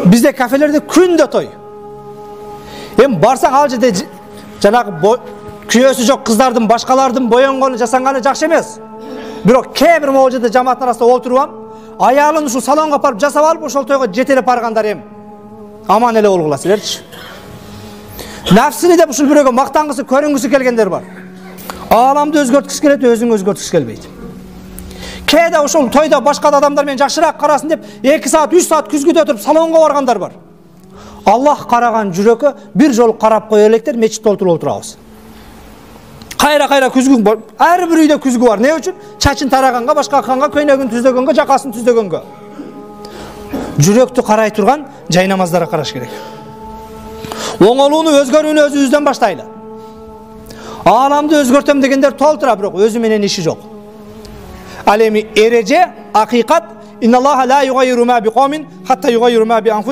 Bizde kafelerde күндө той. Барсаң ал жерде жанагы күйөөсү жок кыздардын башкалардын боенгону жасанганы жакшы эмес. Бирок кээ бир могул жерде жамааттын арасында отуруп аялын ушул салонго апарып жасап алып ошол тойго жетелеп баргандар аман эле болгула силерчи. Нафсини деп ушул бирөөгө мактангысы, көрүнгүсү келгендер бар. Ааламды өзгөрткүсү келет, өзүн өзгөрткүсү келбейт. Кээде ошол тойда башка адамдар менен жакшыраак карасын деп 2 саат, 3 саат күзгүдө отуруп салонго баргандар бар. Аллах караган жүрөккө бир жолу карап кое электер, мечитте отуруп отурабыз. Кайра күзгү бар. Ар бир үйдө күзгү бар. Не үчүн? Чачын тараганга, башка акканга, көйнөгүн түздөгөнгө, жакасын түздөгөнгө. Жүрөктү карай турган жай намаздара караш керек. Оңолууну, өзгөрүүнү өзүбүздөн баштайлы. Ааламды өзгөртөм дегендер толтура, бирок өзү менен иши жок. Ал эми эреже, акыйкат, инналлаха ла югайру ма биқомин хатта югайру ма би анфусихим.